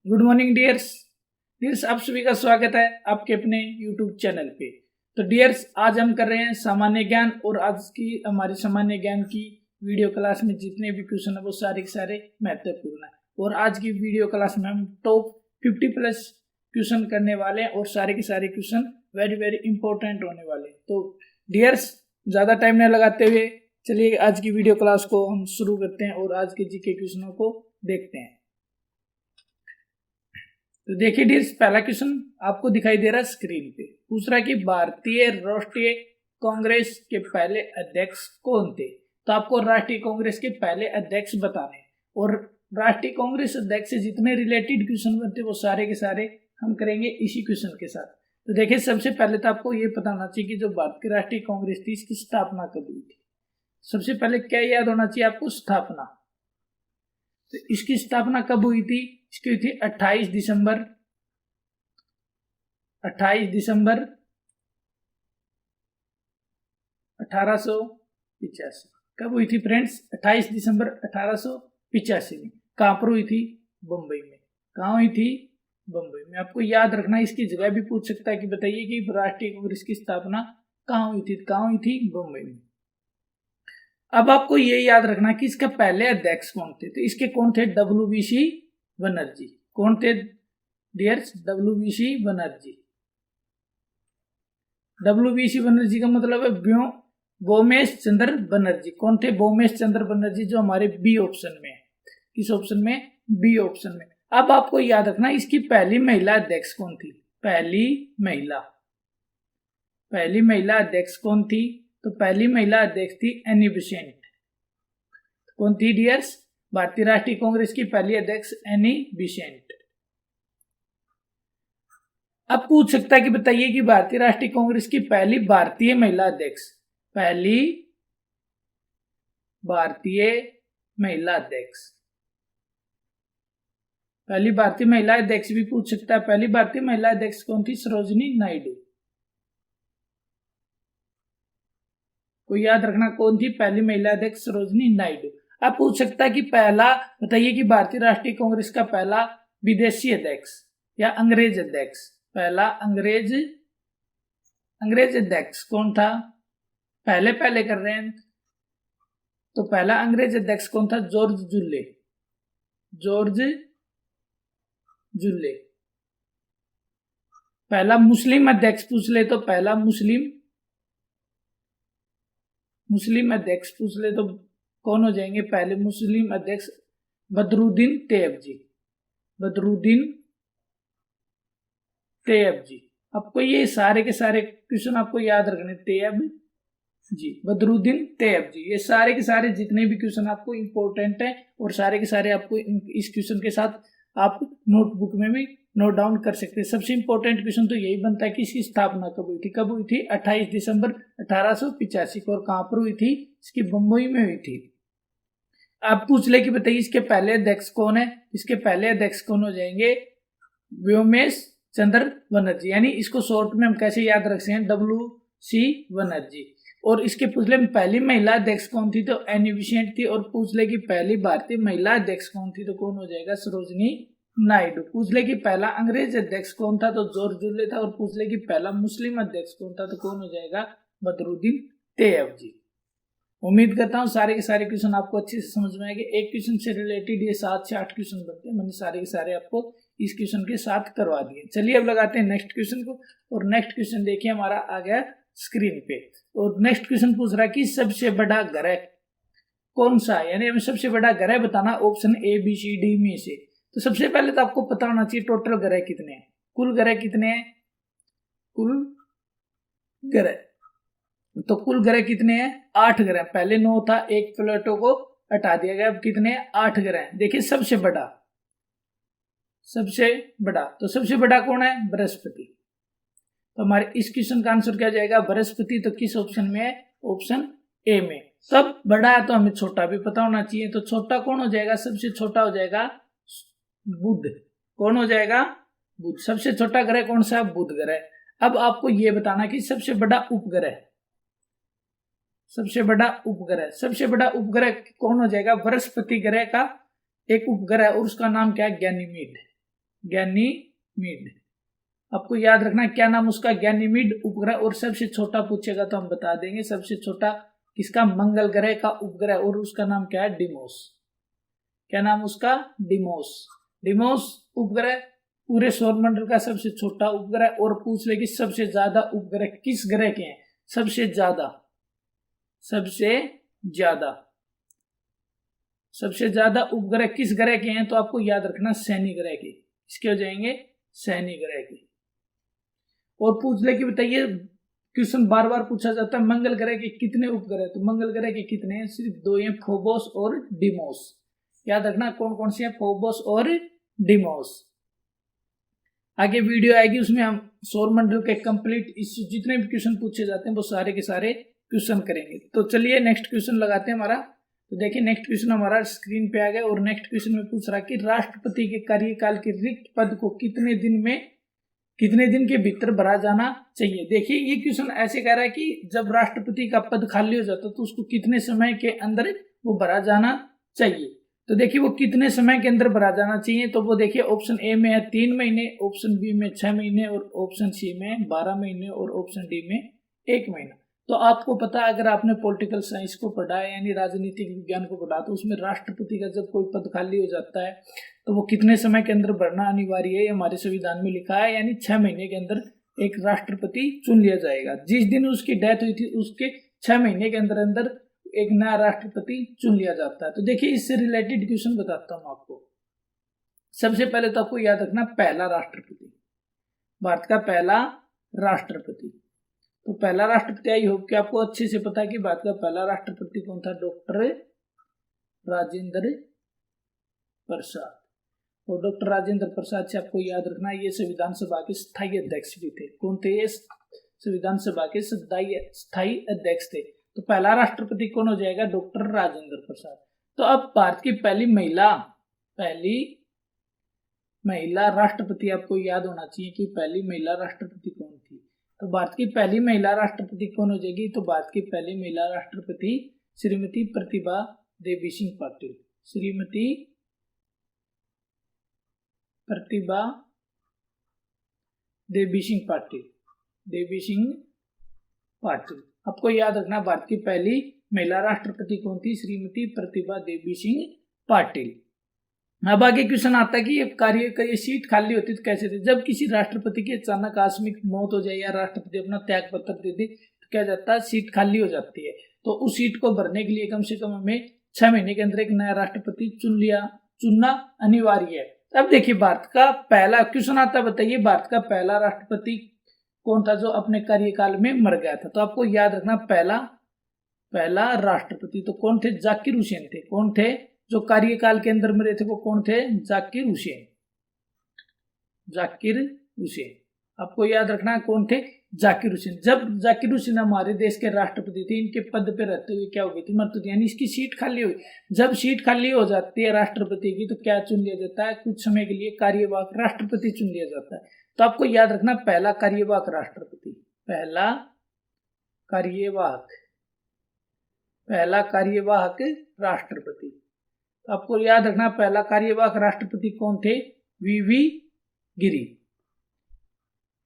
Good morning dears आप सभी का स्वागत है आपके अपने यूट्यूब चैनल पे। तो डियर्स आज हम कर रहे हैं सामान्य ज्ञान और आज की हमारी सामान्य ज्ञान की वीडियो क्लास में जितने भी क्वेश्चन है वो सारे के सारे महत्वपूर्ण है। और आज की वीडियो क्लास में हम टॉप 50+ क्वेश्चन करने वाले हैं और सारे के सारे क्वेश्चन वेरी वेरी इंपॉर्टेंट होने वाले हैं। तो डियर्स ज़्यादा टाइम न लगाते हुए चलिए आज की वीडियो क्लास को हम शुरू करते हैं और आज के जीके क्वेश्चनों को देखते हैं। तो देखिए डियर्स पहला क्वेश्चन आपको दिखाई दे रहा है स्क्रीन पे। पूछ रहा है कि भारतीय राष्ट्रीय कांग्रेस के पहले अध्यक्ष कौन थे। तो आपको राष्ट्रीय कांग्रेस के पहले अध्यक्ष बताने और राष्ट्रीय कांग्रेस अध्यक्ष से जितने रिलेटेड क्वेश्चन बनते वो सारे के सारे हम करेंगे इसी क्वेश्चन के साथ। तो देखिए सबसे पहले तो आपको ये पता होना चाहिए कि जो भारतीय राष्ट्रीय कांग्रेस थी इसकी स्थापना कब हुई थी। सबसे पहले क्या याद होना चाहिए आपको, स्थापना। तो इसकी स्थापना कब हुई थी? इसकी हुई थी 28 दिसंबर 1885। कब हुई थी फ्रेंड्स? 28 दिसंबर 1885 में। कहां पर हुई थी? बम्बई में। कहां हुई थी? बम्बई में। आपको याद रखना, इसकी जगह भी पूछ सकता है कि बताइए कि राष्ट्रीय कांग्रेस की स्थापना कहां हुई थी? कहां हुई थी? बम्बई में। अब आपको ये याद रखना कि इसका पहले अध्यक्ष कौन थे। तो इसके कौन थे? WBC बनर्जी। कौन थे dears? WBC Banerjee. WBC Banerjee का मतलब है भोमेश चंद्र बनर्जी। कौन थे? भोमेश चंद्र बनर्जी, जो हमारे बी ऑप्शन में है। किस ऑप्शन में? बी ऑप्शन में। अब आपको याद रखना इसकी पहली महिला अध्यक्ष कौन थी। पहली महिला अध्यक्ष कौन थी? तो पहली महिला अध्यक्ष थी एनी बेसेंट। कौन थी डियर्स? भारतीय राष्ट्रीय कांग्रेस की पहली अध्यक्ष एनी बेसेंट। अब पूछ सकता है कि बताइए कि भारतीय राष्ट्रीय कांग्रेस की पहली भारतीय महिला अध्यक्ष। पहली भारतीय महिला अध्यक्ष भी पूछ सकता है। पहली भारतीय महिला अध्यक्ष कौन थी? सरोजिनी नायडू। को याद रखना कौन थी पहली महिला अध्यक्ष? सरोजिनी नायडू। अब पूछ सकता है कि पहला बताइए कि भारतीय राष्ट्रीय कांग्रेस का पहला विदेशी अध्यक्ष या अंग्रेज अध्यक्ष। पहला अंग्रेज अध्यक्ष कौन था? पहले कर रहे हैं। तो पहला अंग्रेज अध्यक्ष कौन था? जॉर्ज जुल्ले। पहला मुस्लिम अध्यक्ष पूछ ले तो पहला मुस्लिम अध्यक्ष पूछ ले तो कौन हो जाएंगे? पहले मुस्लिम अध्यक्ष बदरुद्दीन तैयब जी। आपको ये सारे के सारे क्वेश्चन आपको याद रखने। बदरुद्दीन तैयब जी। ये सारे के सारे जितने भी क्वेश्चन आपको इंपॉर्टेंट है और सारे के सारे आपको इस क्वेश्चन के साथ आप नोटबुक में भी नोट डाउन कर सकते हैं। सबसे इंपॉर्टेंट क्वेश्चन तो यही बनता है कि इसकी स्थापना कब हुई थी। 28 दिसंबर 1885 को। और कहां पर हुई थी? इसकी बम्बई में हुई थी। आप पूछ ले कि बताइए इसके पहले अध्यक्ष कौन है। इसके पहले अध्यक्ष कौन हो जाएंगे? भोमेश चंद्र बनर्जी। यानी इसको शॉर्ट में हम कैसे याद रख सकते हैं? WC बनर्जी। और इसके पूछ ले पहली महिला अध्यक्ष कौन थी? तो एनी बेसेंट थी। और पूछ ले कि पहली भारतीय महिला अध्यक्ष कौन थी? तो कौन हो जाएगा? सरोजिनी नायडू। पूछ ले कि पहला अंग्रेज अध्यक्ष कौन था? तो जॉर्ज जुल्ले था। और पूछ ले कि पहला मुस्लिम अध्यक्ष कौन था? तो कौन हो जाएगा? बदरुद्दीन तैयब जी। उम्मीद करता हूँ सारे के सारे क्वेश्चन आपको अच्छे से समझ में आएंगे। एक क्वेश्चन से रिलेटेड ये 7 से 8 क्वेश्चन बनते हैं। मैंने सारे के सारे आपको इस क्वेश्चन के साथ करवा दिए। चलिए अब लगाते हैं नेक्स्ट क्वेश्चन को। और नेक्स्ट क्वेश्चन देखिए हमारा आ गया स्क्रीन पे। और नेक्स्ट क्वेश्चन पूछ रहा है कि सबसे बड़ा ग्रह कौन सा है। यानी हमें सबसे बड़ा ग्रह बताना ऑप्शन ABCD में से। तो सबसे पहले तो आपको पता होना चाहिए टोटल ग्रह कितने हैं। कुल ग्रह कितने हैं? तो कुल ग्रह कितने हैं? 8 ग्रह। पहले 9 था, एक प्लूटो को हटा दिया गया। अब कितने हैं? 8 ग्रह। देखिए सबसे बड़ा तो सबसे बड़ा कौन है? बृहस्पति। तो हमारे इस क्वेश्चन का आंसर क्या जाएगा? बृहस्पति। तो किस ऑप्शन में है? ऑप्शन ए में। सब बड़ा है तो हमें छोटा भी पता होना चाहिए। तो छोटा कौन हो जाएगा? सबसे छोटा हो जाएगा बुध। कौन हो जाएगा? बुध। सबसे छोटा ग्रह कौन सा? बुध ग्रह। अब आपको यह बताना कि सबसे बड़ा उपग्रह सबसे बड़ा उपग्रह कौन हो जाएगा? बृहस्पति ग्रह का एक उपग्रह और उसका नाम क्या है? गैनीमेड। गैनीमीड। आपको याद रखना क्या नाम उसका, गैनीमीड उपग्रह। और सबसे छोटा पूछेगा तो हम बता देंगे, सबसे छोटा किसका, मंगल ग्रह का उपग्रह, और उसका नाम क्या है, डिमोस। क्या नाम उसका, डिमोस। डिमोस उपग्रह पूरे सौरमंडल का सबसे छोटा उपग्रह। और पूछ ले कि सबसे ज्यादा उपग्रह किस ग्रह के हैं, सबसे ज्यादा उपग्रह किस ग्रह के हैं, तो आपको याद रखना शनि ग्रह के। इसके हो जाएंगे शनि ग्रह के। और पूछ ले कि बताइए, क्वेश्चन बार बार पूछा जाता है मंगल ग्रह के कितने उपग्रह, तो मंगल ग्रह के कितने हैं, सिर्फ 2 हैं, फोबोस और डिमोस। याद रखना कौन कौन से हैं, फोबोस और डिमोस। आगे वीडियो आएगी, उसमें हम सौरमंडल के कंप्लीट जितने भी क्वेश्चन पूछे जाते हैं वो सारे के सारे क्वेश्चन करेंगे। तो चलिए नेक्स्ट क्वेश्चन लगाते हैं हमारा। तो देखिए नेक्स्ट क्वेश्चन हमारा स्क्रीन पे आ गया, और नेक्स्ट क्वेश्चन में पूछ रहा कि राष्ट्रपति के कार्यकाल के रिक्त पद को कितने दिन के भीतर भरा जाना चाहिए। देखिए ये क्वेश्चन ऐसे कह रहा है कि जब राष्ट्रपति का पद खाली हो जाता तो उसको कितने समय के अंदर वो भरा जाना चाहिए। तो देखिए वो कितने समय के अंदर भरा जाना चाहिए, तो वो देखिए ऑप्शन ए में है 3 महीने, ऑप्शन बी में 6 महीने, और ऑप्शन सी में 12 महीने, और ऑप्शन डी में 1 महीना। तो आपको पता है, अगर आपने पॉलिटिकल साइंस को पढ़ा है यानी राजनीतिक विज्ञान को पढ़ा, तो उसमें राष्ट्रपति का जब कोई पद खाली हो जाता है तो वो कितने समय के अंदर भरना अनिवार्य है, हमारे संविधान में लिखा है, यानी 6 महीने के अंदर एक राष्ट्रपति चुन लिया जाएगा। जिस दिन उसकी डेथ हुई थी उसके 6 महीने के अंदर अंदर एक नया राष्ट्रपति चुन लिया जाता है। तो देखिए इससे रिलेटेड क्वेश्चन बताता हूं आपको। सबसे पहले तो आपको याद रखना पहला राष्ट्रपति, भारत का पहला राष्ट्रपति। तो पहला राष्ट्रपति, आई होप कि आपको अच्छे से पता है कि भारत का पहला राष्ट्रपति कौन था, डॉक्टर राजेंद्र प्रसाद। और डॉक्टर राजेंद्र प्रसाद से आपको याद रखना ये संविधान सभा के स्थायी अध्यक्ष भी थे। कौन थे ये, संविधान सभा के स्थायी अध्यक्ष थे। तो पहला राष्ट्रपति कौन हो जाएगा, डॉक्टर राजेंद्र प्रसाद। तो अब भारत की पहली महिला राष्ट्रपति आपको याद होना चाहिए कि पहली महिला राष्ट्रपति कौन थी। तो भारत की पहली महिला राष्ट्रपति कौन हो जाएगी, तो भारत की पहली महिला राष्ट्रपति श्रीमती प्रतिभा देवी सिंह पाटिल। श्रीमती प्रतिभा देवी सिंह पाटिल। आपको याद रखना भारत की पहली महिला राष्ट्रपति कौन थी, श्रीमती प्रतिभा देवी सिंह पाटिल। अब आगे क्वेश्चन आता है कि ये सीट खाली होती तो कैसे थी। जब किसी राष्ट्रपति की अचानक आकस्मिक मौत हो जाए या राष्ट्रपति अपना त्याग पत्र दे दे तो क्या जाता है, सीट खाली हो जाती है। तो उस सीट को भरने के लिए कम से कम हमें 6 महीने के अंदर एक नया राष्ट्रपति चुनना अनिवार्य है। अब देखिए भारत का पहला क्वेश्चन आता है, बताइए भारत का पहला राष्ट्रपति कौन था जो अपने कार्यकाल में मर गया था। तो आपको याद रखना पहला राष्ट्रपति तो कौन थे, जाकिर हुसैन थे। कौन थे जो कार्यकाल के अंदर मरे थे, वो कौन थे, जाकिर हुसैन। आपको याद रखना कौन थे, जाकिर हुसैन। जब जाकिर हुसैन हमारे देश के राष्ट्रपति थे, इनके पद पे रहते हुए क्या हो गई थी, मृत्यु थी, यानी इसकी सीट खाली हुई। जब सीट खाली हो जाती है राष्ट्रपति की तो क्या चुन लिया जाता है, कुछ समय के लिए कार्यवाहक राष्ट्रपति चुन लिया जाता है। तो आपको याद रखना पहला कार्यवाहक राष्ट्रपति। आपको याद रखना पहला कार्यवाहक राष्ट्रपति कौन थे, वीवी गिरी।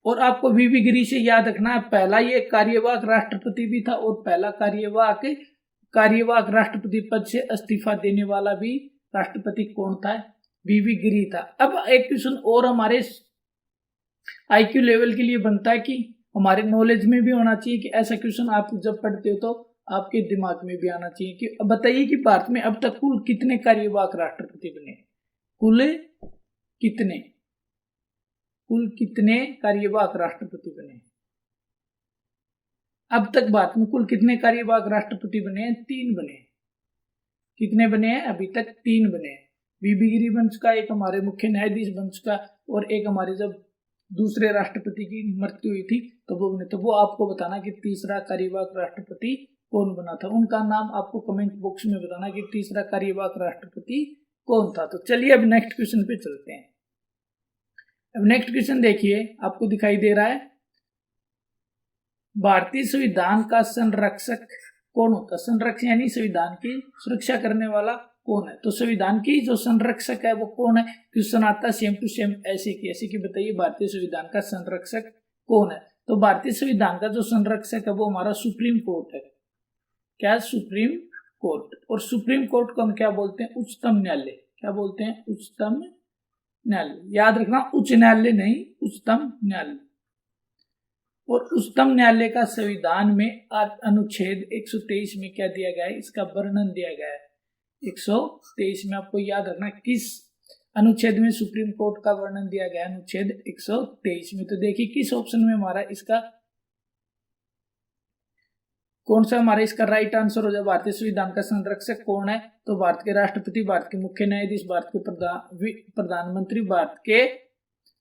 और आपको वीवी गिरी से याद रखना पहला ये कार्यवाहक राष्ट्रपति भी था और पहला कार्यवाहक राष्ट्रपति पद से इस्तीफा देने वाला भी राष्ट्रपति कौन था, वीवी गिरी था। अब एक क्वेश्चन और हमारे आईक्यू लेवल के लिए बनता है कि हमारे नॉलेज में भी होना चाहिए कि ऐसा क्वेश्चन आप जब पढ़ते हो तो आपके दिमाग में भी आना चाहिए कि बताइए कि भारत में अब तक कुल कितने कार्यवाहक राष्ट्रपति बने, कुल कितने कार्यवाहक राष्ट्रपति बने। अब तक भारत में कुल कितने कार्यवाहक राष्ट्रपति बने हैं, 3 बने। कितने बने हैं, अभी तक 3 बने। वीवी गिरी बन चुका, एक हमारे मुख्य न्यायाधीश बन चुका, और एक हमारे जब दूसरे राष्ट्रपति की मृत्यु हुई थी तो वो बने। तो वो आपको बताना कि तीसरा कार्यवाहक राष्ट्रपति कौन बना था, उनका नाम आपको कमेंट बॉक्स में बताना कि तीसरा कार्यवाहक राष्ट्रपति कौन था। तो चलिए अब नेक्स्ट क्वेश्चन पे चलते हैं। अब नेक्स्ट क्वेश्चन देखिए, आपको दिखाई दे रहा है भारतीय संविधान का संरक्षक कौन होता है। संरक्षक यानी संविधान की सुरक्षा करने वाला कौन है? तो संविधान की जो संरक्षक है वो कौन है? क्वेश्चन आता है सेम टू सेम ऐसे की बताइए भारतीय संविधान का संरक्षक कौन है? तो भारतीय संविधान का जो संरक्षक है वो हमारा सुप्रीम कोर्ट है। क्या? Supreme court. और सुप्रीम कोर्ट को हम क्या बोलते हैं? उच्चतम न्यायालय। क्या बोलते हैं? उच्चतम न्यायालय। याद रखना, उच्च न्यायालय नहीं, उच्चतम न्यायालय। और उच्चतम न्यायालय का संविधान में अनुच्छेद 123 में क्या दिया गया है? इसका वर्णन दिया गया है। 123 में आपको याद रखना किस अनुच्छेद में सुप्रीम कोर्ट का वर्णन दिया गया? अनुच्छेद 123 में। तो देखिए किस ऑप्शन में हमारा इसका कौन सा हमारा इसका राइट आंसर हो जाए? भारतीय संविधान का संरक्षक कौन है? तो भारत के राष्ट्रपति, भारत के मुख्य न्यायाधीश, भारत के प्रधानमंत्री, भारत के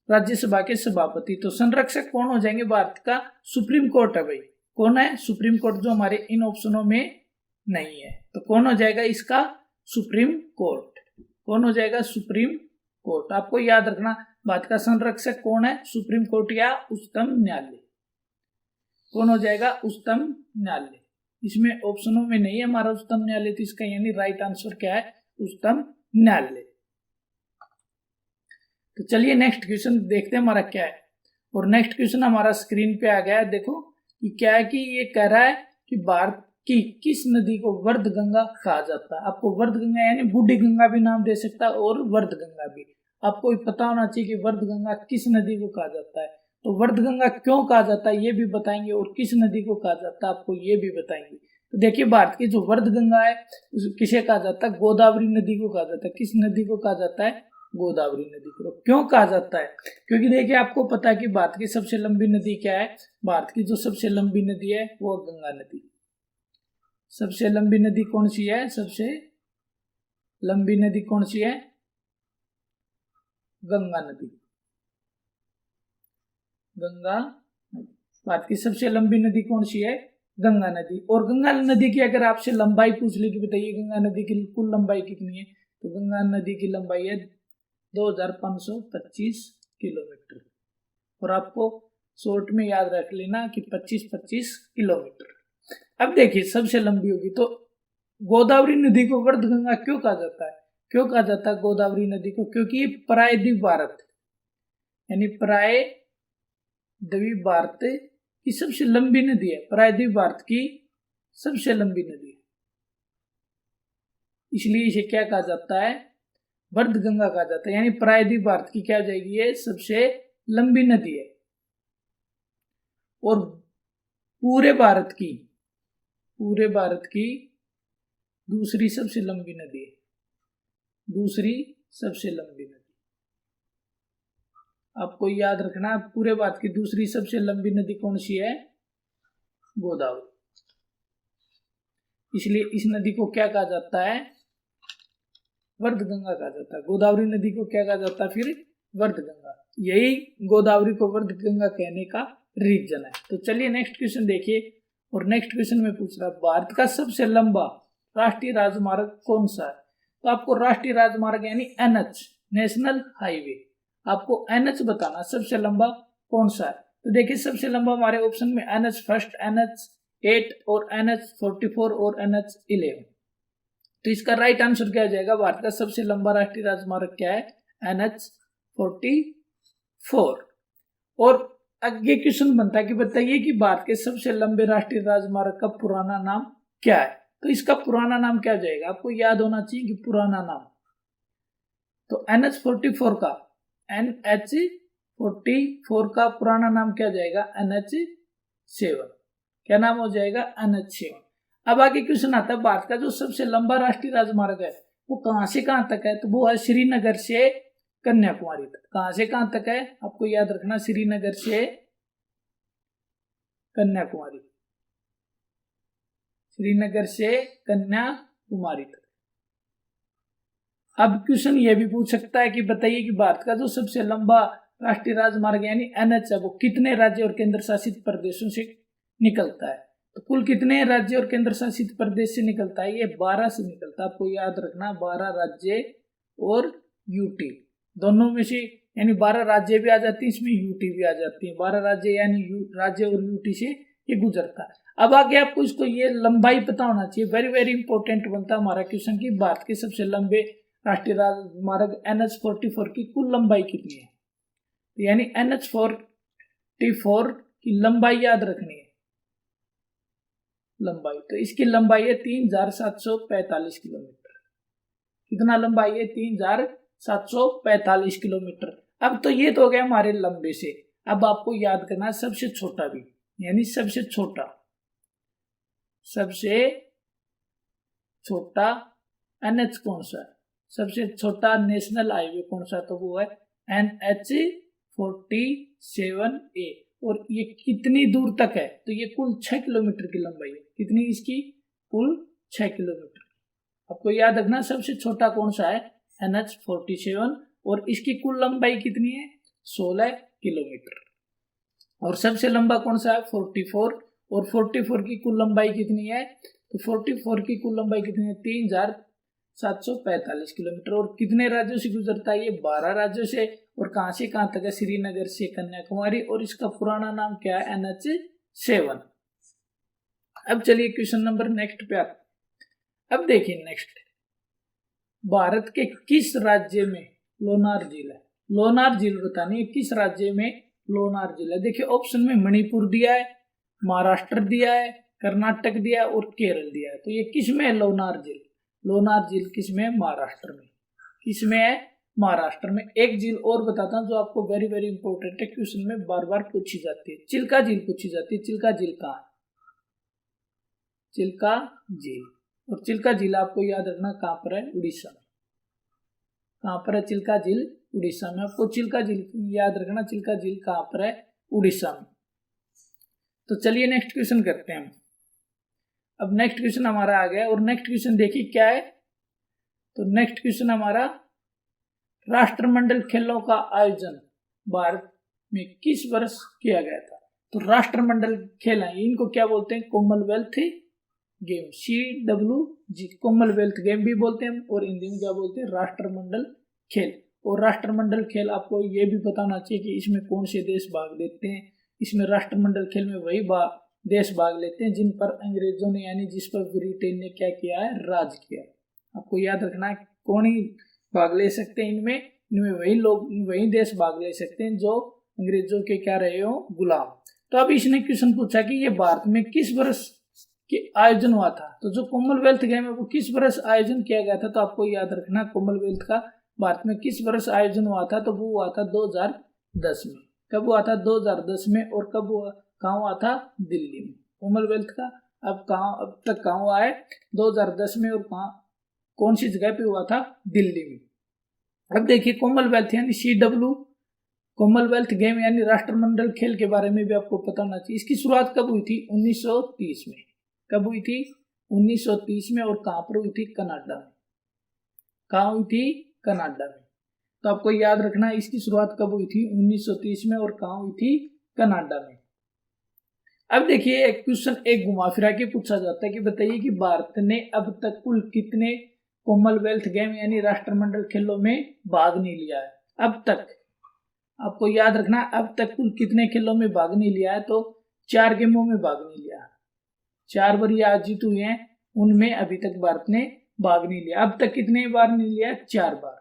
राज्यसभा के सभापति। तो संरक्षक कौन हो जाएंगे? भारत का सुप्रीम कोर्ट है भाई। कौन है? सुप्रीम कोर्ट, जो हमारे इन ऑप्शनों में नहीं है। तो कौन हो जाएगा इसका? Supreme court. कौन हो जाएगा? Supreme court. आपको याद रखना भारत का संरक्षक कौन है? सुप्रीम कोर्ट या उच्चतम न्यायालय। कौन हो जाएगा? उच्चतम न्यायालय। इसमें ऑप्शनों में नहीं है हमारा उच्चतम न्यायालय, तो इसका यानी राइट आंसर क्या है? उच्चतम न्यायालय। तो चलिए नेक्स्ट क्वेश्चन देखते हैं हमारा क्या है। और नेक्स्ट क्वेश्चन हमारा स्क्रीन पे आ गया है। देखो कि क्या है कि ये कह रहा है कि भारत की किस नदी को वर्ध गंगा कहा जाता है? आपको वर्ध गंगा यानी बूढ़ी गंगा भी नाम दे सकता है और वर्ध गंगा भी। आपको पता होना चाहिए कि वर्ध गंगा किस नदी को कहा जाता है। तो वर्ध गंगा क्यों कहा जाता है ये भी बताएंगे, और किस नदी को कहा जाता है आपको ये भी बताएंगे। तो देखिए भारत की जो वर्ध गंगा है किसे कहा जाता है? गोदावरी नदी को कहा जाता है। किस नदी को कहा जाता है? गोदावरी नदी को। क्यों कहा जाता है? क्योंकि देखिए आपको पता है कि भारत की सबसे लंबी नदी क्या है? भारत की जो सबसे लंबी नदी है वो गंगा नदी। सबसे लंबी नदी कौन सी है? सबसे लंबी नदी कौन सी है? गंगा नदी। गंगा नदी। भारत की सबसे लंबी नदी कौन सी है? गंगा नदी। और गंगा नदी की अगर आपसे लंबाई पूछ ले कि बताइए गंगा नदी की कुल लंबाई कितनी है, तो गंगा नदी की लंबाई है 2525 किलोमीटर। और आपको शॉर्ट में याद रख लेना कि 25-25 किलोमीटर। अब देखिए सबसे लंबी होगी तो गोदावरी नदी को वर्ध गंगा क्यों कहा जाता है? क्यों कहा जाता है गोदावरी नदी को? क्योंकि प्रायद्वीप भारत यानी प्रायद्वीप भारत की सबसे लंबी नदी है। प्रायद्वीप भारत की सबसे लंबी नदी है, इसलिए इसे क्या कहा जाता है? वर्ध गंगा कहा जाता है। यानी प्रायद्वीप भारत की क्या हो जाएगी? ये सबसे लंबी नदी है। और पूरे भारत की दूसरी सबसे लंबी नदी है। दूसरी सबसे लंबी नदी आपको याद रखना, पूरे भारत की दूसरी सबसे लंबी नदी कौन सी है? गोदावरी। इसलिए इस नदी को क्या कहा जाता है? वर्ध गंगा कहा जाता है। गोदावरी नदी को क्या कहा जाता है फिर? वर्ध गंगा। यही गोदावरी को वर्ध गंगा कहने का रीजन है। तो चलिए नेक्स्ट क्वेश्चन देखिए। और नेक्स्ट क्वेश्चन में पूछ रहा है भारत का सबसे लंबा राष्ट्रीय राजमार्ग कौन सा है? तो आपको राष्ट्रीय राजमार्ग यानी NH, नेशनल हाईवे, आपको NH बताना सबसे लंबा कौन सा है। तो देखिए सबसे लंबा हमारे ऑप्शन में NH फर्स्ट, NH8 और NH44 और NH11। तो इसका राइट आंसर क्या हो जाएगा? भारत का सबसे लंबा राष्ट्रीय राजमार्ग क्या है? NH44। और आगे क्वेश्चन बनता है कि बताइए कि भारत के सबसे लंबे राष्ट्रीय राजमार्ग का पुराना नाम क्या है? तो इसका पुराना नाम क्या हो जाएगा? आपको याद होना चाहिए कि पुराना नाम। तो NH44 का पुराना नाम क्या हो जाएगा? NH7। क्या नाम हो जाएगा? NH7। अब आगे क्वेश्चन आता है भारत का जो सबसे लंबा राष्ट्रीय राजमार्ग है वो कहां से कहां तक है? तो वो है श्रीनगर से कन्याकुमारी तक। कहां से कहां तक है? आपको याद रखना, श्रीनगर से कन्याकुमारी। श्रीनगर से कन्याकुमारी तक। अब क्वेश्चन ये भी पूछ सकता है कि बताइए कि भारत का जो सबसे लंबा राष्ट्रीय राजमार्ग यानी NH है वो कितने राज्य और केंद्र शासित प्रदेशों से निकलता है? तो कुल कितने राज्य और केंद्र शासित प्रदेश से निकलता है? ये 12 से निकलता है। आपको याद रखना 12 राज्य और यूटी दोनों में से, यानी 12 राज्य भी आ जाती है, इसमें यूटी भी आ जाती है। 12 राज्य यानी राज्य और यूटी से ये गुजरता है। अब आगे आपको इसको ये लंबाई पता होना चाहिए, वेरी वेरी इंपॉर्टेंट बनता है हमारा क्वेश्चन की भारत के सबसे लंबे राष्ट्रीय राजमार्ग NH44 की कुल लंबाई कितनी है। तो यानी NH44 की लंबाई याद रखनी है, लंबाई तो इसकी लंबाई है 3745 किलोमीटर। कितना लंबाई है? 3745 किलोमीटर। अब तो ये तो हो गया हमारे लंबे से, अब आपको याद करना है सबसे छोटा भी, यानी सबसे छोटा NH कौन सा है, सबसे छोटा नेशनल हाईवे कौन सा, तो वो है NH47A। और ये कितनी दूर तक है, तो ये कुल 6 किलोमीटर की लंबाई है। कितनी इसकी? कुल 6 किलोमीटर। आपको याद रखना सबसे छोटा कौन सा है, NH47, और इसकी कुल लंबाई कितनी है? 16 किलोमीटर। और सबसे लंबा कौन सा है? 44, और 44 की कुल लंबाई कितनी है? तो 44 की कुल लंबाई कितनी है? 3745 किलोमीटर। और कितने राज्यों से गुजरता है ये? 12 राज्यों से। और कहां से कहां तक है? श्रीनगर से कन्याकुमारी। और इसका पुराना नाम क्या है? NH7। अब चलिए क्वेश्चन नंबर नेक्स्ट पे आते। अब देखिए नेक्स्ट, भारत के किस राज्य में लोनार झील है? लोनार झील बतानी है किस राज्य में लोनार झील है। देखिए ऑप्शन में मणिपुर दिया है, महाराष्ट्र दिया है, कर्नाटक दिया है और केरल दिया है। तो ये किस में है लोनार झील? लोनार झील किस में है? महाराष्ट्र में। किस में है? महाराष्ट्र में। एक झील और बताता हूँ जो आपको वेरी वेरी इंपॉर्टेंट है, क्वेश्चन में बार बार पूछी जाती है, चिल्का झील पूछी जाती है। चिल्का झील कहाँ है? चिल्का झील। और चिल्का झील आपको याद रखना कहाँ पर है? उड़ीसा में। कहाँ पर है चिल्का झील? उड़ीसा में। आपको चिल्का झील याद रखना, चिल्का झील कहाँ पर है? उड़ीसा में। तो चलिए नेक्स्ट क्वेश्चन करते हैं हम। अब नेक्स्ट क्वेश्चन हमारा आ गया, और नेक्स्ट क्वेश्चन देखिए क्या है। तो नेक्स्ट क्वेश्चन हमारा, राष्ट्रमंडल खेलों का आयोजन भारत में किस वर्ष किया गया था? तो राष्ट्रमंडल खेल है, इनको क्या बोलते हैं? Commonwealth game, CWG, Commonwealth game भी बोलते हैं, और हिंदी में क्या बोलते हैं? राष्ट्रमंडल खेल। और राष्ट्रमंडल खेल आपको ये भी बताना चाहिए कि इसमें कौन से देश भाग लेते हैं। इसमें राष्ट्रमंडल खेल में वही देश भाग लेते हैं जिन पर अंग्रेजों ने, यानी जिस पर ब्रिटेन ने क्या किया है? राज किया। आपको याद रखना है कौन ही भाग ले सकते हैं इनमें वही लोग, वही देश भाग ले सकते हैं जो अंग्रेजों के क्या रहे हो? गुलाम। तो अब इसने क्वेश्चन पूछा कि ये भारत में किस वर्ष के आयोजन हुआ था। तो जो कॉमनवेल्थ गेम है वो किस वर्ष आयोजन किया गया था? तो आपको याद रखना कॉमनवेल्थ का भारत में किस वर्ष आयोजन हुआ था? तो वो हुआ था 2010 में। कब हुआ था? 2010 में। और कब हुआ? कहाँ हुआ था? दिल्ली में, कॉमनवेल्थ का। अब तक कहाँ हुआ है? 2010 में। और कहाँ, कौन सी जगह पे हुआ था? दिल्ली में। अब देखिए कॉमनवेल्थ यानी CW, कॉमनवेल्थ गेम यानी राष्ट्रमंडल खेल के बारे में भी आपको पता होना चाहिए। इसकी शुरुआत कब हुई थी? 1930 में। कब हुई थी? 1930 में। और कहाँ पर हुई थी? कनाडा में। कहाँ हुई थी? कनाडा में। तो आपको याद रखना इसकी शुरुआत कब हुई थी? 1930 में। और कहाँ हुई थी? कनाडा में। अब देखिए एक क्वेश्चन एक घुमा फिरा के पूछा जाता है कि बताइए कि भारत ने अब तक कुल कितने कॉमनवेल्थ गेम यानी राष्ट्रमंडल खेलों में भाग नहीं लिया है? अब तक आपको याद रखना अब तक कुल कितने खेलों में भाग नहीं लिया है? तो 4 गेमों में भाग नहीं लिया। 4 बार ये आज जीत हुए हैं, उनमें अभी तक भारत ने भाग नहीं लिया। अब तक कितने बार नहीं लिया? 4 बार।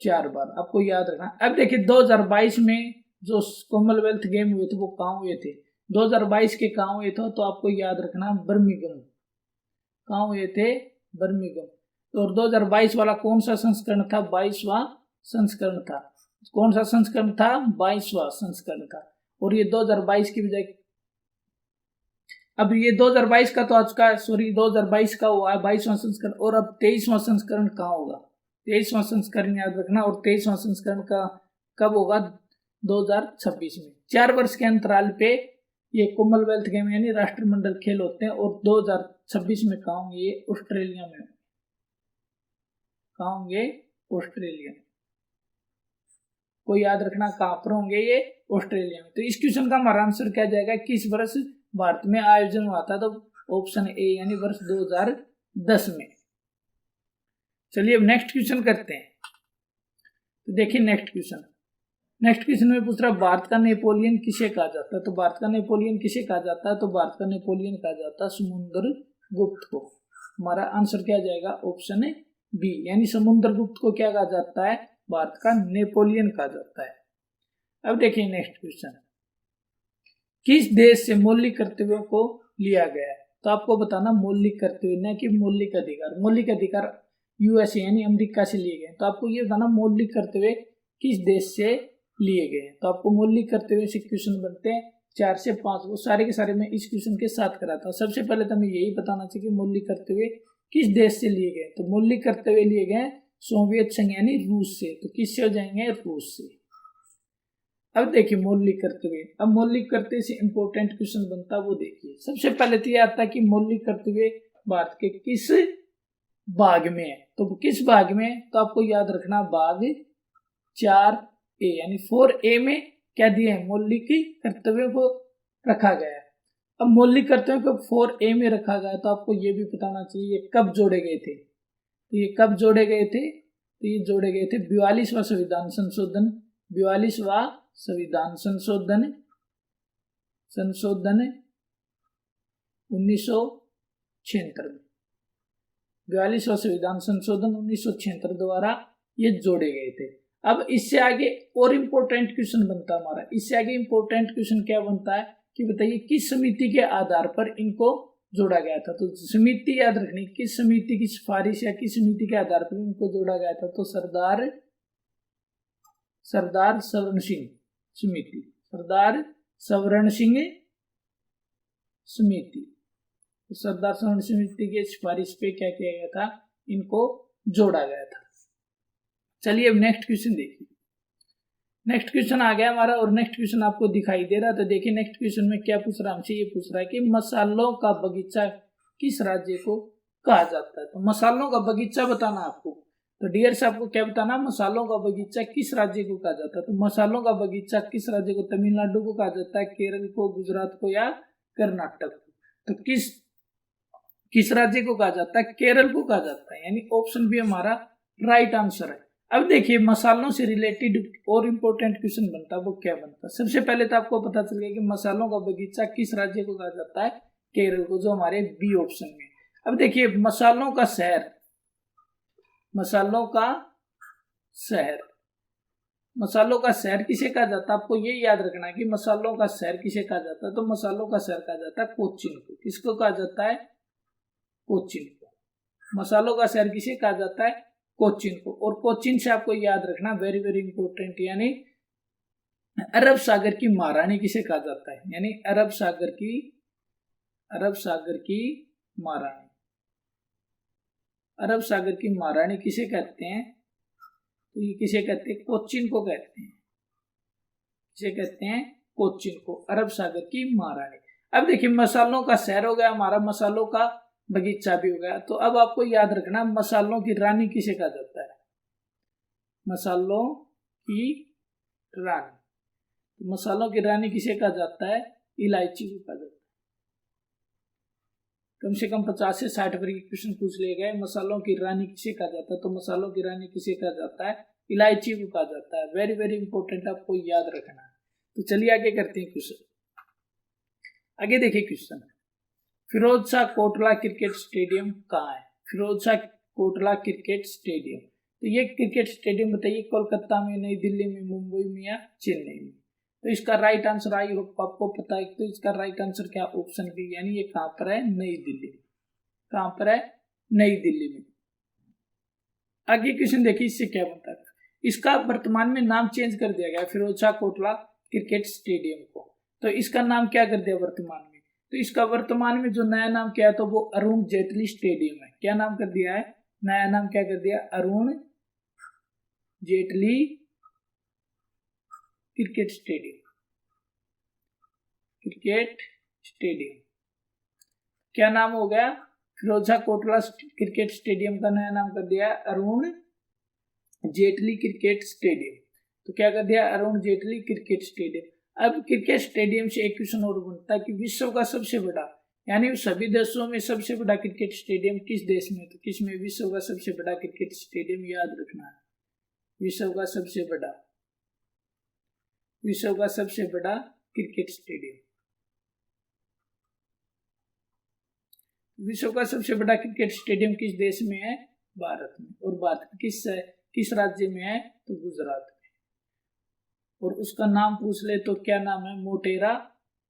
4 बार आपको याद रखना। अब देखिए 2022 में जो कॉमनवेल्थ गेम हुए थे वो कहाँ हुए थे? 2022 के कहाँ हुए थे? तो आपको याद रखना बर्मिंघम। कहाँ हुए थे? बर्मिंघम। और 2022 वाला कौन सा संस्करण था? 22वां संस्करण था। कौन सा संस्करण था? 22वां संस्करण था। और ये 2022 की बजाय, अब ये 2022 का तो आज का, सॉरी 2022 का हुआ है 22वां संस्करण। और अब 23वां संस्करण कहाँ होगा? 23वां संस्करण याद रखना। और 23वां संस्करण का कब होगा? 2026 में। 4 वर्ष के अंतराल पे ये कॉमनवेल्थ गेम यानी राष्ट्रमंडल खेल होते हैं। और 2026 में कहाँ होंगे? ये ऑस्ट्रेलिया में। कहाँ होंगे? ऑस्ट्रेलिया में। को याद रखना कहाँ पर होंगे? ये ऑस्ट्रेलिया में। तो इस क्वेश्चन का हमारा आंसर क्या जाएगा? किस वर्ष भारत में आयोजन हुआ था? तो ऑप्शन ए यानी वर्ष 2010 में। चलिए अब नेक्स्ट क्वेश्चन करते हैं। तो देखिए नेक्स्ट क्वेश्चन, नेक्स्ट क्वेश्चन में पूछ रहा है भारत का नेपोलियन किसे कहा जाता है। तो भारत का नेपोलियन किसे कहा जाता है, तो भारत का नेपोलियन कहा जाता है समुद्रगुप्त को। हमारा आंसर क्या जाएगा, ऑप्शन है बी, यानी समुद्रगुप्त को क्या कहा जाता है, भारत का नेपोलियन कहा जाता है। अब देखिए नेक्स्ट क्वेश्चन, किस देश से मौलिक कर्तव्यों को लिया गया है। तो आपको बताना मौलिक कर्तव्य, न कि मौलिक अधिकार। मौलिक अधिकार यूएसए यानी अमेरिका से लिए गए। तो आपको ये बताना मौलिक कर्तव्य किस देश से लिए गए हैं। तो आपको मौलिक कर्तव्य से क्वेश्चन बनते हैं 4 से 5, वो सारे के सारे मैं इस क्वेश्चन के साथ कराता हूँ। सबसे पहले तो हमें यही बताना चाहिए कि मौलिक कर्तव्य किस देश से लिए गए। तो मौलिक कर्तव्य लिए गए सोवियत संघ यानी रूस से। तो किससे हो जाएंगे, रूस से। अब देखिए मौलिक कर्तव्य, अब मौलिक कर्तव्य से इंपॉर्टेंट क्वेश्चन बनता है वो देखिए। सबसे पहले तो ये आता है कि मौलिक कर्तव्य भारत के किस भाग में है। तो किस भाग में, तो आपको याद रखना भाग 4A यानी 4A में क्या दिया है, मौलिक कर्तव्यों को रखा गया है। अब मौलिक कर्तव्यों को 4A में रखा गया है, तो आपको ये भी बताना चाहिए ये कब जोड़े गए थे। तो ये कब जोड़े गए थे, तो ये जोड़े गए थे 42वां संविधान संशोधन, 42वां संविधान संशोधन 1976 में, 42वां संविधान संशोधन 1976 द्वारा ये जोड़े गए थे। अब इससे आगे और इम्पोर्टेंट क्वेश्चन बनता है हमारा, इससे आगे इम्पोर्टेंट क्वेश्चन क्या बनता है कि बताइए किस समिति के आधार पर इनको जोड़ा गया था। तो समिति याद रखनी, किस समिति की सिफारिश या किस समिति के आधार पर इनको जोड़ा गया था। तो सरदार सवर्ण सिंह समिति, सरदार सवर्ण सिंह समिति, तो सरदार सवर्ण समिति के सिफारिश पे क्या किया गया था, इनको जोड़ा गया था। चलिए अब नेक्स्ट क्वेश्चन देखिए। नेक्स्ट क्वेश्चन आ गया हमारा और नेक्स्ट क्वेश्चन आपको दिखाई दे रहा है। तो देखिए नेक्स्ट क्वेश्चन में क्या पूछ रहा है हमसे, ये पूछ रहा है कि मसालों का बगीचा किस राज्य को कहा जाता है। तो मसालों का बगीचा बताना आपको। तो डियर से आपको क्या बताना, मसालों का बगीचा किस राज्य को कहा जाता है। तो मसालों का बगीचा किस राज्य को, तमिलनाडु को कहा जाता है, केरल को, गुजरात को या कर्नाटक को। तो किस राज्य को कहा जाता है, केरल को कहा जाता है, यानी ऑप्शन भी हमारा राइट आंसर है। अब देखिए मसालों से रिलेटेड और इम्पोर्टेंट क्वेश्चन बनता है वो क्या बनता है। सबसे पहले तो आपको पता चल गया कि मसालों का बगीचा किस राज्य को कहा जाता है, केरल को, जो हमारे बी ऑप्शन में। अब देखिए मसालों का शहर, मसालों का शहर, मसालों का शहर किसे कहा जाता है। आपको ये याद रखना है कि मसालों का शहर किसे कहा जाता है। तो मसालों का शहर कहा जाता है कोचीन को। किसको कहा जाता है, कोचीन को। मसालों का शहर किसे कहा जाता है, कोचीन को। और कोचीन से आपको याद रखना वेरी वेरी इंपॉर्टेंट, यानी अरब सागर की महारानी किसे कहा जाता है, यानी अरब सागर की महारानी, अरब सागर की महारानी किसे कहते हैं। तो ये किसे कहते हैं, कोचीन को कहते हैं। किसे कहते हैं, कोचीन को, अरब सागर की महारानी। अब देखिए मसालों का शहर हो गया हमारा, मसालों का बगीचा भी हो गया। तो अब आपको याद रखना मसालों की रानी किसे कहा जाता है, मसालों की रानी। तो मसालों की रानी किसे कहा जाता है, इलायची को कहा जाता है। कम से कम 50 से 60 वर्ग के क्वेश्चन पूछ लिए गए। मसालों की रानी किसे कहा जाता है, तो मसालों की रानी किसे कहा जाता है, इलायची को कहा जाता है। वेरी वेरी इंपॉर्टेंट, आपको याद रखना है। तो चलिए आगे करते हैं क्वेश्चन। आगे देखिए question, Firoz Shah Kotla cricket stadium कहाँ है। फिरोज शाह कोटला क्रिकेट स्टेडियम, तो ये क्रिकेट स्टेडियम बताइए कोलकाता में, नई दिल्ली में, मुंबई में या चेन्नई में। तो इसका राइट आंसर आई होप आपको पता है। तो इसका राइट आंसर क्या, ऑप्शन बी, यानी ये कहाँ पर है, नई दिल्ली। कहाँ पर है, नई दिल्ली में। आगे क्वेश्चन देखिए इससे क्या बनता है। इसका वर्तमान में नाम चेंज कर दिया गया फिरोज शाह कोटला क्रिकेट स्टेडियम को। तो इसका नाम क्या कर दिया वर्तमान में, तो इसका वर्तमान में जो नया नाम क्या है, तो वो अरुण जेटली स्टेडियम है। क्या नाम कर दिया है, नया नाम क्या कर दिया, Arun Jaitley cricket stadium. Cricket stadium क्या नाम हो गया, फिरोज शाह कोटला क्रिकेट स्टेडियम का नया नाम कर दिया अरुण जेटली क्रिकेट स्टेडियम। तो क्या कर दिया, अरुण जेटली क्रिकेट स्टेडियम। अब क्रिकेट स्टेडियम से एक क्वेश्चन और बनता है कि विश्व का सबसे बड़ा, यानी सभी देशों में सबसे बड़ा क्रिकेट स्टेडियम किस देश में, तो किस में, विश्व का सबसे बड़ा क्रिकेट स्टेडियम, याद रखना है, विश्व का सबसे बड़ा विश्व का सबसे बड़ा क्रिकेट स्टेडियम। विश्व का सबसे बड़ा क्रिकेट स्टेडियम किस देश में है? भारत में। और भारत किस राज्य में है? तो गुजरात में। और उसका नाम पूछ ले तो क्या नाम है? Motera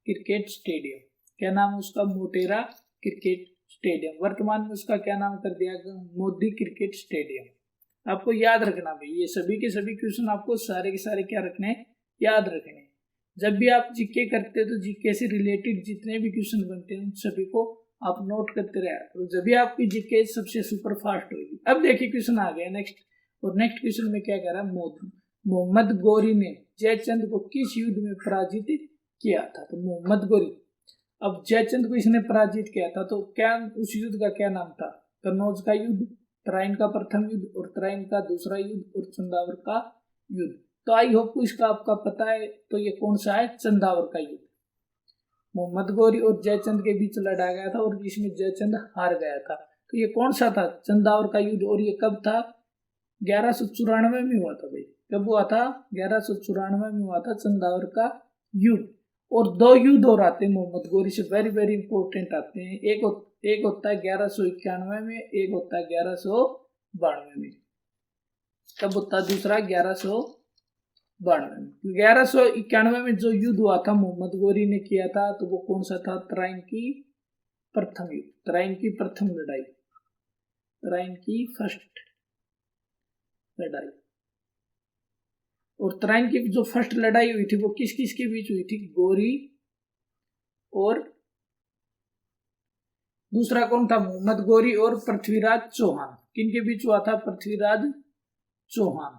cricket stadium. क्या नाम है उसका? Motera cricket stadium. वर्तमान में उसका क्या नाम कर दिया? Modi cricket stadium. आपको याद रखना भाई, ये सभी के सभी क्वेश्चन आपको सारे के सारे क्या रखने हैं? याद रखने हैं। जब भी आप जीके करते हो तो जीके से रिलेटेड जितने भी क्वेश्चन बनते हैं उन सभी को आप नोट करते रहे, तो जब भी आपकी जीके सबसे सुपर फास्ट होगी। अब देखिए क्वेश्चन आ गया नेक्स्ट, और नेक्स्ट क्वेश्चन में क्या कह रहा है? मोहम्मद गौरी ने जयचंद को किस युद्ध में पराजित किया था? तो मोहम्मद गौरी, अब जयचंद को इसने पराजित किया था, तो क्या उस युद्ध का क्या नाम था? कन्नौज का युद्ध, तराइन का प्रथम युद्ध, और तराइन का दूसरा युद्ध, और चंदावर का युद्ध। तो आई होप को इसका आपका पता है, तो ये कौन सा है? चंदावर का युद्ध। मोहम्मद गौरी और जयचंद के बीच लड़ा गया था और इसमें जयचंद हार गया था। तो ये कौन सा था? चंदावर का युद्ध। और ये कब था? 1194 में हुआ था भाई। कब हुआ था? 1194 में हुआ था चंदावर का युद्ध। और दो युद्ध और आते हैं मोहम्मद गौरी से, वेरी वेरी इंपॉर्टेंट आते हैं। एक होता है 1191 में, एक होता है 1192 में। कब होता है दूसरा? 1192 में। 1191 में जो युद्ध हुआ था मोहम्मद गौरी ने किया था, तो वो कौन सा था? तराइन की प्रथम युद्ध, तराइन की प्रथम लड़ाई, तराइन की फर्स्ट लड़ाई। और तराइन की जो फर्स्ट लड़ाई हुई थी वो किस किस के बीच हुई थी? गौरी और दूसरा कौन था? मोहम्मद गौरी और पृथ्वीराज चौहान। किन के बीच हुआ था? पृथ्वीराज चौहान।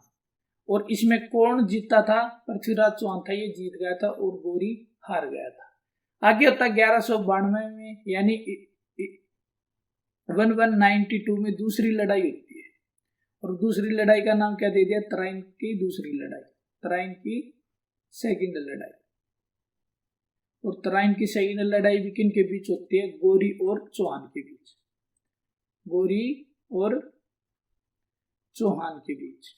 और इसमें कौन जीता था? पृथ्वीराज चौहान था, ये जीत गया था और गौरी हार गया था। आगे होता 1192 में, यानी 1192 में दूसरी लड़ाई होती है। और दूसरी लड़ाई का नाम क्या दे दिया? तराइन की दूसरी लड़ाई, तराइन की सेकंड लड़ाई। और तराइन की सेकंड लड़ाई भी किन के बीच होती है? गौरी और चौहान के बीच, गौरी और चौहान के बीच।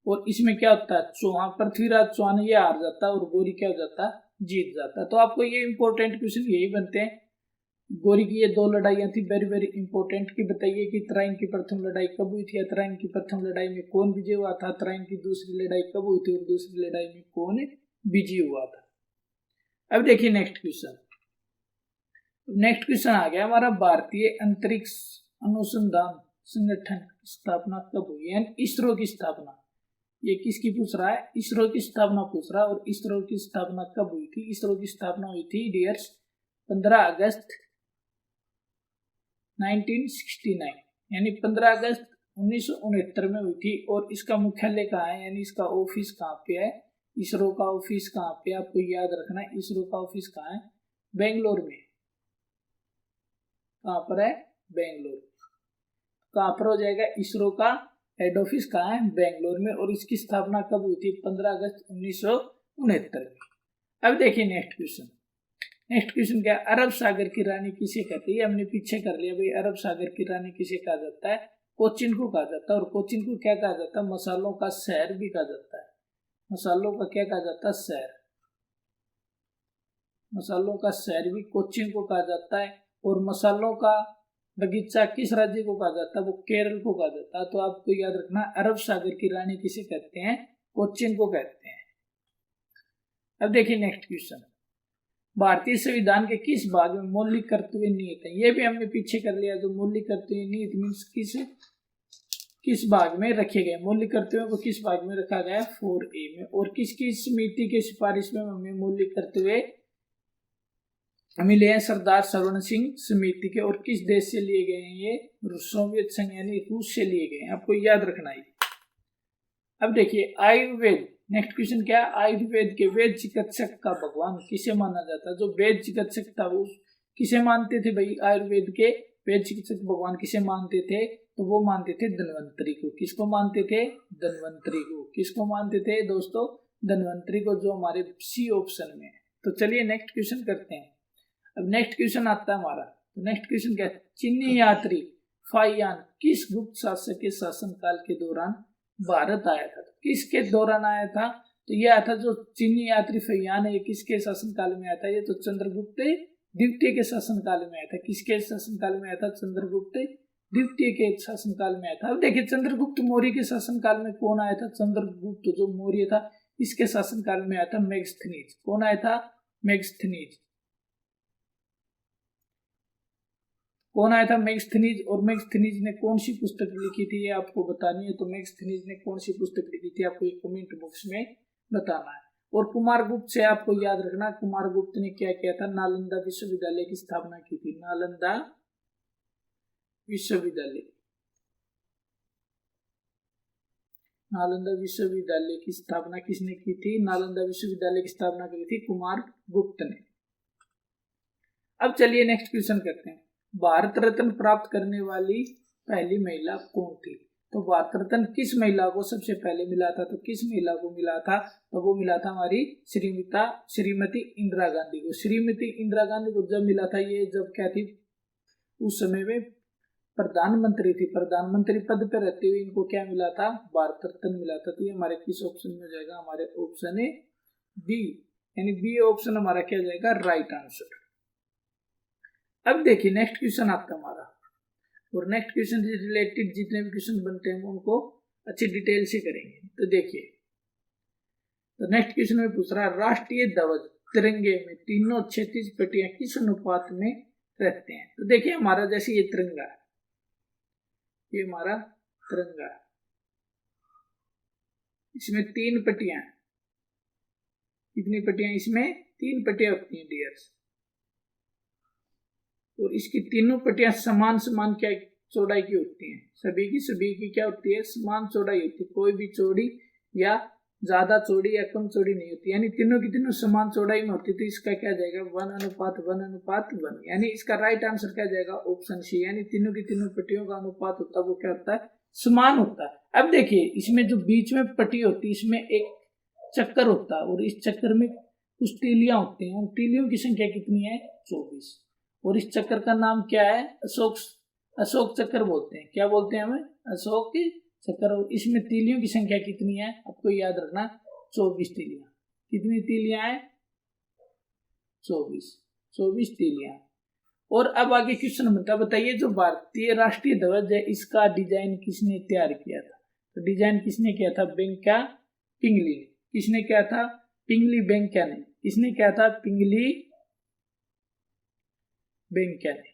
और इसमें क्या होता है? चौहान, पृथ्वीराज चौहान ये हार जाता है और गौरी क्या हो जाता है? जीत जाता है। तो आपको ये इंपॉर्टेंट क्वेश्चन यही बनते हैं। गौरी की ये दो लड़ाइयां थी वेरी वेरी इंपॉर्टेंट, की बताइए कि तराइन की प्रथम लड़ाई कब हुई थी? तराइन की प्रथम लड़ाई में कौन विजय हुआ था? तराइन की दूसरी लड़ाई कब हुई थी? और दूसरी लड़ाई में कौन विजय हुआ था? अब देखिए नेक्स्ट क्वेश्चन। नेक्स्ट क्वेश्चन आ गया हमारा, भारतीय अंतरिक्ष अनुसंधान संगठन की स्थापना कब हुई? यानी इसरो की स्थापना। ये किसकी पूछ रहा है? इसरो की स्थापना पूछ रहा है। और इसरो की स्थापना कब हुई थी? इसरो की स्थापना हुई थी डियर्स 15 अगस्त 1969, यानी 15 अगस्त 1969 में हुई थी। और इसका मुख्यालय कहाँ है? यानी इसका ऑफिस कहाँ पे है? इसरो का ऑफिस कहाँ पे? आपको याद रखना है, इसरो का ऑफिस कहाँ है? बेंगलोर में। कहाँ पर है? बेंगलोर। कहाँ पर हो जाएगा? इसरो का हेड ऑफिस कहाँ है? बेंगलोर में। और इसकी स्थापना कब हुई थी? 15 अगस्त 1969 में। अब देखिए नेक्स्ट क्वेश्चन। नेक्स्ट क्वेश्चन क्या? अरब सागर की रानी किसे कहते हैं? हमने पीछे कर लिया भाई। अरब सागर की रानी किसे कहा जाता है? कोचिन को कहा जाता है। और कोचिन को क्या कहा जाता है? मसालों का शहर भी कहा जाता है। मसालों का क्या कहा जाता है? शहर। मसालों का शहर भी कोचिन को कहा जाता है। और मसालों का बगीचा किस राज्य को कहा जाता है? वो केरल को कहा जाता है। तो आपको याद रखना, अरब सागर की रानी किसे कहते हैं? कोचिन को कहते हैं। अब देखिए नेक्स्ट क्वेश्चन। भारतीय संविधान के किस भाग में मौलिक कर्तव्य निहित है? ये भी हमने पीछे कर लिया। जो मौलिक कर्तव्य निहित मीन्स किस भाग में रखे गए? मौलिक कर्तव्यों को किस भाग में रखा गया? 4A में। और किसकी समिति के सिफारिश में हमें मौलिक कर्तव्य मिले हैं? सरदार सरवण सिंह समिति के। और किस देश से लिए गए हैं? ये सोवियत संघ यानी रूस से लिए गए हैं। आपको याद रखना है। अब देखिए आयुर्वेद। नेक्स्ट क्वेश्चन क्या है? आयुर्वेद के वेद चिकित्सक का भगवान किसे माना जाता है? जो वेद चिकित्सक था वो किसे मानते थे भाई? आयुर्वेद के वेद चिकित्सक भगवान किसे मानते थे? तो वो मानते थे धन्वंतरी को। किसको मानते थे? धन्वंतरी को। किसको मानते थे दोस्तों? धन्वंतरी को, जो हमारे सी ऑप्शन में है। तो चलिए नेक्स्ट क्वेश्चन करते हैं। अब नेक्स्ट क्वेश्चन आता है हमारा। तो नेक्स्ट क्वेश्चन क्या है? चीनी यात्री फाइयान किस गुप्त शासक के शासनकाल के दौरान भारत आया था? किसके दौरान आया था? तो ये आया था जो चीनी यात्री फहियान है, ये किसके शासनकाल में आया था? ये तो चंद्रगुप्त द्वितीय के शासनकाल में आया था। किसके शासनकाल में आया था? चंद्रगुप्त द्वितीय के शासनकाल में आया था। अब देखिए चंद्रगुप्त मौर्य के शासनकाल में कौन आया था? चंद्रगुप्त जो मौर्य था इसके शासनकाल में आया था मेगस्थनीज। कौन आया था? मेगस्थनीज। कौन आया था? मेगस्थनीज। और मेगस्थनीज ने कौन सी पुस्तक लिखी थी ये आपको बतानी है। तो मेगस्थनीज ने कौन सी पुस्तक लिखी थी आपको एक कमेंट बॉक्स में बताना है। और कुमारगुप्त से आपको याद रखना, कुमारगुप्त ने क्या किया था? नालंदा विश्वविद्यालय की स्थापना की थी। नालंदा विश्वविद्यालय, नालंदा विश्वविद्यालय की स्थापना किसने की थी? नालंदा विश्वविद्यालय की स्थापना की थी कुमारगुप्त ने। अब चलिए नेक्स्ट क्वेश्चन करते हैं। भारत रत्न प्राप्त करने वाली पहली महिला कौन थी? तो भारत रत्न किस महिला को सबसे पहले मिला था? तो किस महिला को मिला था? तो वो मिला था हमारी श्रीमती इंदिरा गांधी को। श्रीमती इंदिरा गांधी को जब मिला था, ये जब क्या थी? उस समय में प्रधानमंत्री थी। प्रधानमंत्री पद पर रहते हुए इनको क्या मिला था? भारत रत्न मिला था। तो ये हमारे किस ऑप्शन में जाएगा? हमारे ऑप्शन है बी, यानी बी ऑप्शन हमारा क्या जाएगा? Right answer. अब देखिए नेक्स्ट क्वेश्चन आता हमारा, और नेक्स्ट क्वेश्चन से रिलेटेड जितने भी क्वेश्चन बनते हैं उनको अच्छी डिटेल से करेंगे। तो देखिए, तो नेक्स्ट क्वेश्चन में पूछ रहा है राष्ट्रीय ध्वज तिरंगे में तीनों क्षैतिज पट्टियां किस अनुपात में रहते हैं? तो देखिए हमारा जैसे ये तिरंगा है, ये हमारा तिरंगा है, इसमें तीन पट्टियां, कितनी पट्टियां? इसमें तीन पट्टियां होती हैं डियर्स, और इसकी तीनों पट्टियां समान समान क्या चौड़ाई की होती हैं। सभी की क्या होती है? समान चौड़ाई होती है। कोई भी चौड़ी या ज्यादा चौड़ी या कम चौड़ी नहीं होती, यानी तीनों की तीनों समान चौड़ाई में होती है। तो इसका क्या जाएगा? 1:1:1, यानी इसका राइट आंसर क्या जाएगा? ऑप्शन सी, यानी तीनों की तीनों पट्टियों का अनुपात होता है वो क्या होता है? समान होता है। अब देखिए इसमें जो बीच में पट्टी होती है इसमें एक चक्कर होता है, और इस चक्कर में कुछ तीलियां होती हैं। उन तीलियों की संख्या कितनी है? 24। और इस चक्कर का नाम क्या है? अशोक चक्कर बोलते हैं। क्या बोलते हैं हमें? अशोक चक्कर। और इसमें तीलियों की संख्या कितनी है? आपको याद रखना 24 तीलियां। कितनी तीलियां है? 24 तीलियां। और अब आगे क्वेश्चन बनता है, बताइए जो भारतीय राष्ट्रीय ध्वज है इसका डिजाइन किसने तैयार किया था? तो डिजाइन किसने किया था? बेंका पिंगली ने। किसने किया था? पिंगली बेंका ने। किसने किया था? पिंगली बेंका ने।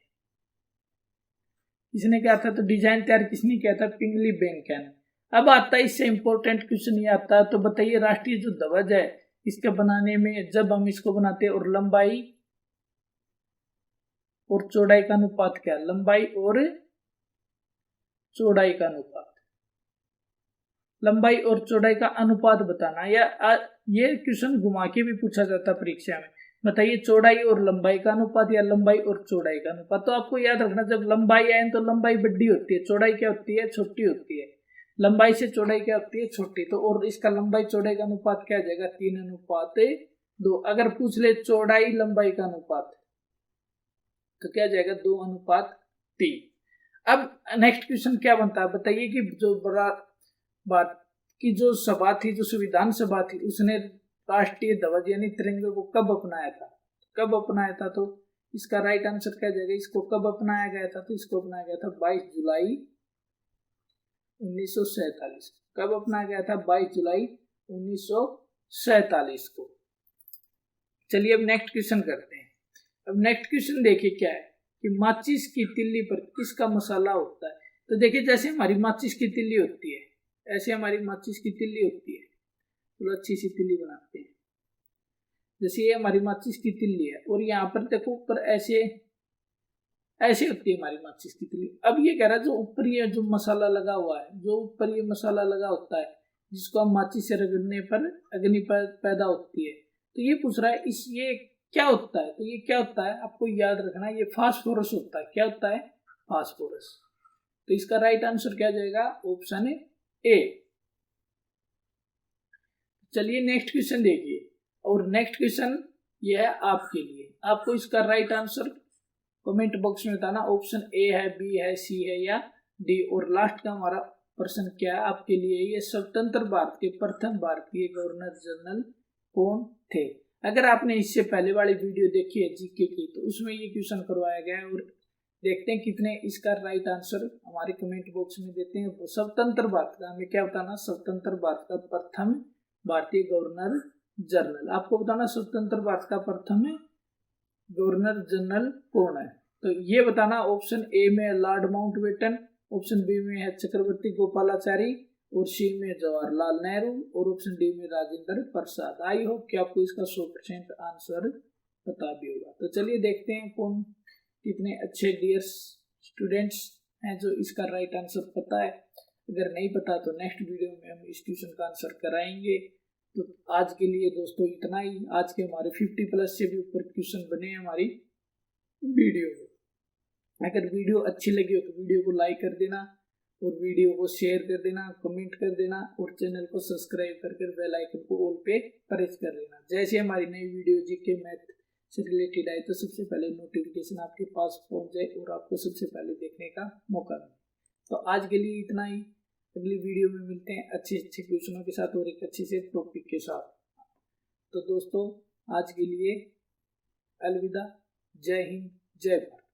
किसने किया था? तो डिजाइन तैयार किसने किया था? पिंगली बेंका ने। अब आता है इससे इंपॉर्टेंट क्वेश्चन ये आता है, तो बताइए राष्ट्रीय जो ध्वज है इसके बनाने में जब हम इसको बनाते हैं, और लंबाई और चौड़ाई का अनुपात क्या? लंबाई और चौड़ाई का अनुपात, लंबाई और चौड़ाई का अनुपात बताना। या ये क्वेश्चन घुमा के भी पूछा जाता है परीक्षा में। बताइए चौड़ाई और लंबाई का अनुपात या लंबाई और चौड़ाई का अनुपात। तो आपको याद रखना जब लंबाई आए तो लंबाई बड़ी होती है, चौड़ाई क्या होती है? छोटी होती है। लंबाई से चौड़ाई क्या होती है? छोटी। तो और इसका लंबाई चौड़ाई का अनुपात क्या जाएगा? 3:2। अगर पूछ ले चौड़ाई लंबाई का अनुपात तो क्या जाएगा? 2:3। अब नेक्स्ट क्वेश्चन क्या बनता है? बताइए कि जो बात की जो सभा थी, जो संविधान सभा थी, उसने राष्ट्रीय ध्वज यानी तिरंगे को कब अपनाया था? कब अपनाया था? तो इसका राइट आंसर क्या जाएगा? इसको कब अपनाया गया था? तो इसको अपनाया गया था 22 जुलाई 1947। कब अपनाया गया था? 22 जुलाई 1947 को। चलिए अब नेक्स्ट क्वेश्चन करते हैं। अब नेक्स्ट क्वेश्चन देखिए क्या है कि माचिस की तिल्ली पर किसका मसाला होता है? तो देखिए जैसे हमारी माचिस की तिल्ली होती है, ऐसे हमारी माचिस की तिल्ली होती है। तो अच्छी सी तिल्ली बनाते हैं, जैसे ये हमारी माचिस की तिल्ली है, और यहाँ पर देखो ऊपर ऐसे ऐसे होती है हमारी माचिस की तिल्ली। अब ये कह रहा है जो ऊपर ये जो मसाला लगा हुआ है, जो ऊपर ये मसाला लगा होता है जिसको हम माचिस से रगड़ने पर अग्नि पैदा होती है, तो ये पूछ रहा है इस ये क्या होता है? तो ये क्या होता है? आपको याद रखना ये फास्फोरस होता है। क्या होता है? फास्फोरस। तो इसका राइट आंसर क्या जाएगा? Option A. चलिए नेक्स्ट क्वेश्चन देखिए, और नेक्स्ट क्वेश्चन ये है आपके लिए। आपको इसका राइट आंसर कमेंट बॉक्स में बताना। ऑप्शन ए है, बी है, सी है या डी, और लास्ट का हमारा प्रश्न क्या है आपके लिए, ये स्वतंत्र भारत के प्रथम भारतीय गवर्नर जनरल कौन थे। अगर आपने इससे पहले वाली वीडियो देखी है जीके की तो उसमें ये क्वेश्चन करवाया गया है, और देखते हैं कितने इसका राइट आंसर हमारे कमेंट बॉक्स में देते हैं। स्वतंत्र भारत का हमें क्या बताना, स्वतंत्र भारत का प्रथम भारतीय गवर्नर जनरल, आपको बताना स्वतंत्र भारत का प्रथम गवर्नर जनरल कौन है। तो ये बताना, ऑप्शन ए में लॉर्ड माउंटबेटन, ऑप्शन बी में है चक्रवर्ती गोपालाचारी, और सी में जवाहरलाल नेहरू, और ऑप्शन डी में राजेंद्र प्रसाद। आई होप कि आपको इसका 100% आंसर पता भी होगा। तो चलिए देखते हैं कौन कितने अच्छे डियर स्टूडेंट्स हैं जो इसका राइट आंसर पता है। अगर नहीं पता तो नेक्स्ट वीडियो में हम इस क्वेश्चन का आंसर कराएंगे। तो आज के लिए दोस्तों इतना ही। आज के हमारे 50+ से भी ऊपर क्वेश्चन बने हैं हमारी वीडियो में। अगर वीडियो अच्छी लगी हो तो वीडियो को लाइक कर देना, और वीडियो को शेयर कर देना, कमेंट कर देना, और चैनल को सब्सक्राइब करके बेल आइकन को ऑल पे प्रेस कर लेना। जैसे हमारी नई वीडियो जीके मैथ से रिलेटेड आए तो सबसे पहले नोटिफिकेशन आपके पास पहुंच जाए और आपको सबसे पहले देखने का मौका मिले। तो आज के लिए इतना ही। अगली वीडियो में मिलते हैं अच्छे अच्छे क्वेश्चनों के साथ और एक अच्छे से टॉपिक के साथ। तो दोस्तों आज के लिए अलविदा। जय हिंद, जय भारत।